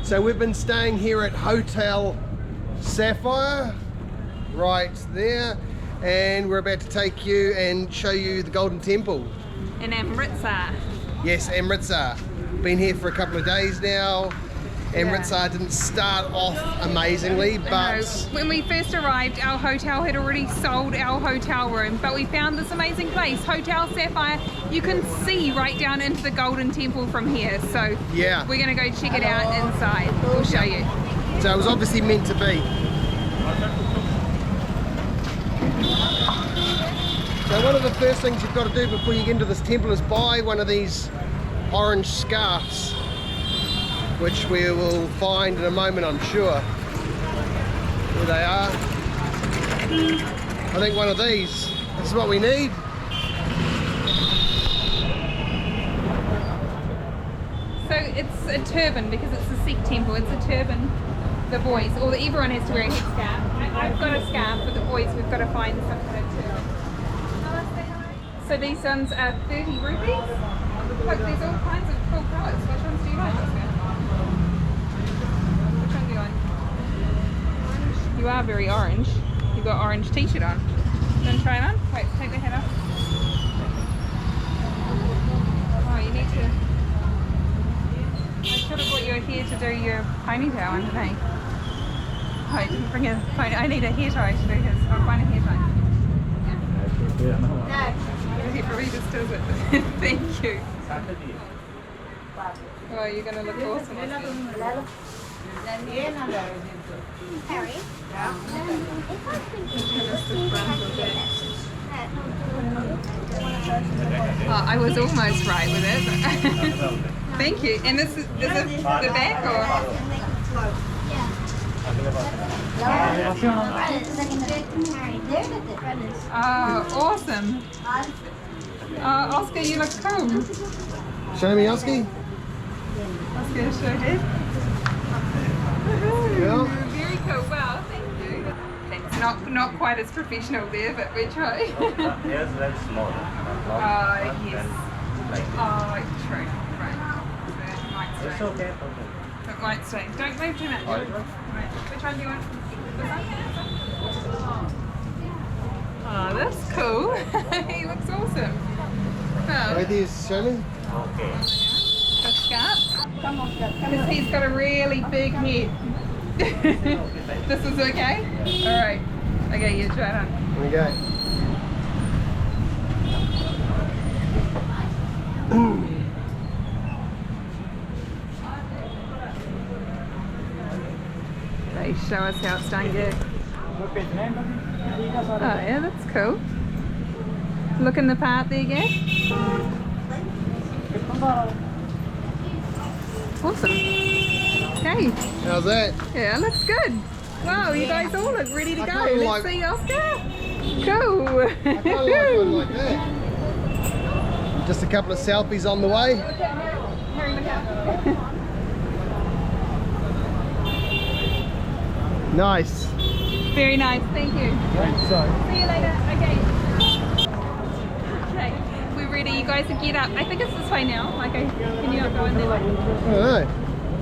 So we've been staying here at Hotel Sapphire, right there, and we're about to take you and show you the Golden Temple. In Amritsar. Yes, Amritsar. Been here for a couple of days now. Amritsar didn't start off amazingly, but... When we first arrived, our hotel had already sold our hotel room, but we found this amazing place, Hotel Sapphire. You can see right down into the Golden Temple from here, so yeah, we're going to go check it out inside. We'll show you. So it was obviously meant to be. So one of the first things you've got to do before you get into this temple is buy one of these orange scarves, which we will find in a moment, I'm sure. Here they are. I think one of these. This is what we need. So it's a turban because it's a Sikh temple. It's a turban, the boys, or everyone has to wear a headscarf. I've got a scarf, but the boys, we've got to find some kind of turban. So these ones are 30 rupees. Look, there's all kinds of cool colours. Which ones do you like, Oscar? Which one do you like? You are very orange. You've got orange t-shirt on. You want to try it on? Wait, take the hat off. Oh, you need to... I should have brought you here to do your ponytail underneath. Oh, I didn't bring a pony. I need a hair tie to do his. I'll find a hair tie. Yeah? No. He probably just does it. Thank you. Oh, you're going to look awesome. Harry? Oh, I was almost right with it. Thank you. And this is it the back or? Oh, awesome. Oscar, you look cool. Show me, Oski. Oscar, show his. Yeah. Very cool. Wow, thank you. It's not quite as professional there, but we try. Yes, very small. Oh, yes. Oh, true. Right. So It's okay. it might stay. Don't move too much. Right. Which one do you want? This one? Oh, that's cool. He looks awesome. Oh. Right there, show me. Okay. A scarf? Because he's got a really big head. This is okay? Alright. Okay, you try it on. There we go. They show us how it's done good. Oh yeah, that's cool. Looking the part there, Gav? Awesome. Okay. How's that? Yeah, looks good. Wow, you guys all look ready to go. Let's see Oscar. Cool. I kind of like one like that. Just a couple of selfies on the way. Nice. Very nice, thank you. See you later. Okay. Okay, we're ready. You guys can get up. I think it's this way now. Like, can you not go in there? I don't know.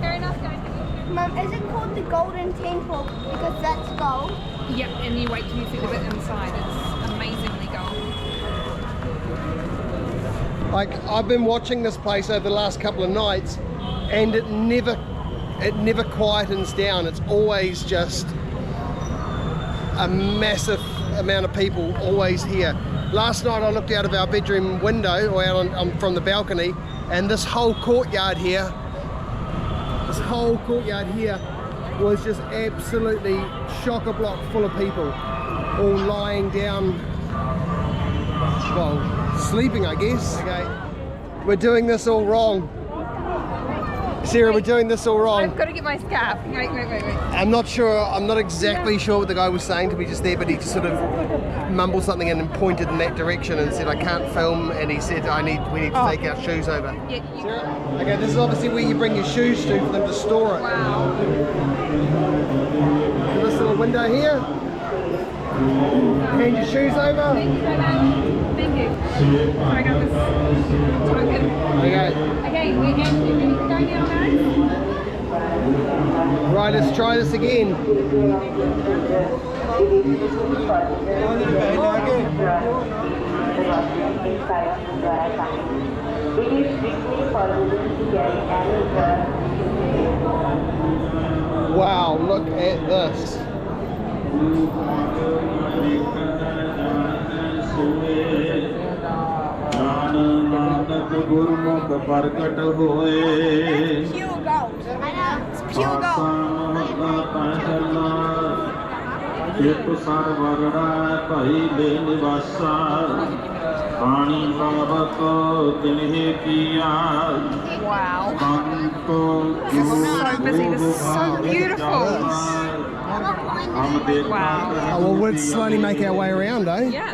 Very nice, guys. Mum, is it called the Golden Temple because that's gold? Yep, and you wait till you see the bit inside. It's amazingly gold. Like, I've been watching this place over the last couple of nights, and it never quietens down. It's always just a massive amount of people always here. Last night I looked out of our bedroom window, or out from the balcony, and this whole courtyard here was just absolutely chock-a-block full of people, all lying down, well, sleeping, I guess. Okay, we're doing this all wrong. Sarah, we're doing this all wrong. I've got to get my scarf. Wait. I'm not sure, I'm not exactly sure what the guy was saying to me just there, but he just sort of mumbled something and then pointed in that direction and said, I can't film, and he said, we need to take our shoes over. Yeah, Sarah? Okay, this is obviously where you bring your shoes to for them to store it. Wow. This little window here. Hand your shoes over. Thank you so much. Thank you. So I got this token. Okay. Okay, we're ready to go now, guys. Alright, let's try this again. Wow, look at this. ਗੁਰਮੁਖ ਪ੍ਰਗਟ ਹੋਏ Pure gold. I know. It's pure gold. ਇੱਕ ਸਰਵਰੜਾ ਭਾਈ ਲੈ ਨਿਵਾਸਾ ਪਾਣੀ ਪਾਵਕ ਤਿਨਹਿ ਕੀਆ Wow. Santo This is so busy. This is so beautiful. ਹਮ ਦੇਖ Wow. Oh, well, we'll slowly make our way around, eh? Yeah.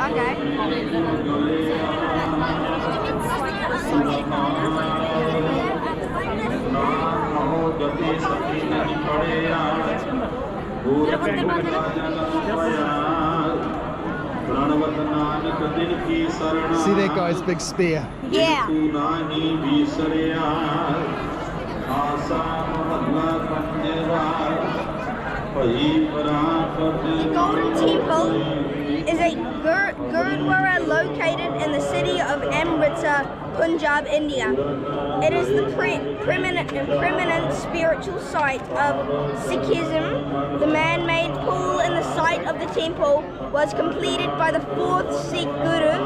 Okay. See that guy's big spear? Yeah. The Golden Temple is a Gurudwara located in the city of Amritsar, Punjab, India. It is the preeminent spiritual site of Sikhism. The man-made pool in the site of the temple was completed by the 4th Sikh Guru,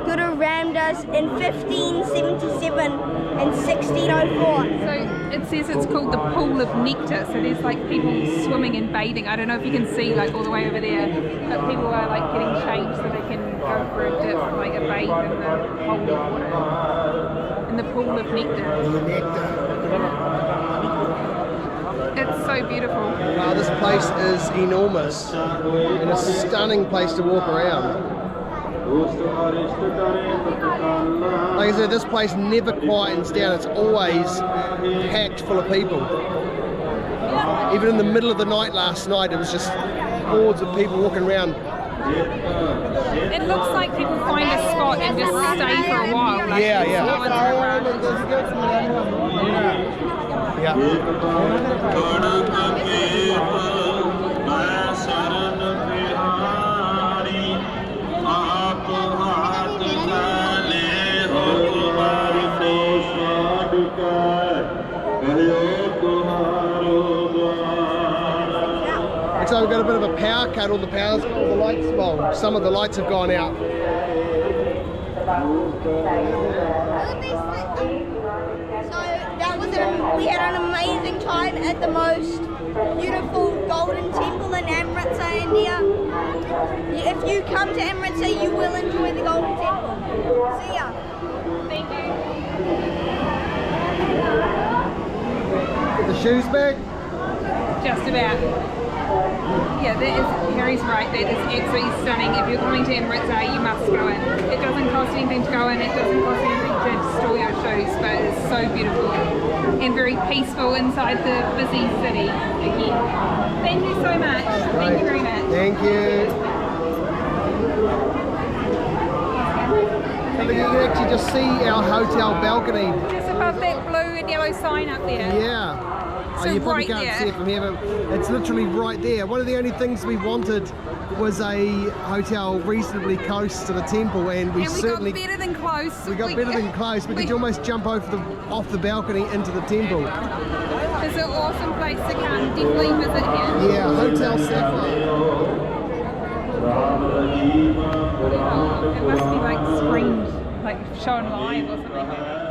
Guru Ramdas, in 1577 and 1604. So it says it's called the Pool of Nectar. So there's like people swimming and bathing. I don't know if you can see like all the way over there, but people are like getting changed so they can go for a dip, like a bathe in the holy water, in the Pool of Nectar. It's so beautiful. Wow, this place is enormous and a stunning place to walk around. Like I said, this place never quietens down. It's always packed full of people. Even in the middle of the night last night, it was just hordes of people walking around. It looks like people find a spot and just stay for a while. Like Yeah, there's yeah. no one's around. Yeah. So we've got a bit of a power cut. All the lights, well, some of the lights have gone out. We had an amazing time at the most beautiful Golden Temple in Amritsar, India. If you come to Amritsar, you will enjoy the Golden Temple. See ya. Thank you. Get the shoes back. Just about. Yeah, that is, Harry's right, that is absolutely stunning. If you're coming to Amritsar, you must go in. It doesn't cost anything to go in, it doesn't cost anything to store your shoes, but it's so beautiful and very peaceful inside the busy city again. Thank you so much. Thank you very much. Thank you. I think you can actually just see our hotel balcony. Just above that blue and yellow sign up there. Yeah. So you probably right can't there. see it from here, but it's literally right there. One of the only things we wanted was a hotel reasonably close to the temple, and we certainly got better than close. we got better than close. We could almost jump off the balcony into the temple. It's an awesome place to come. Definitely visit here. Yeah, Hotel Sapphire. It must be like screened, like shown live or something like that.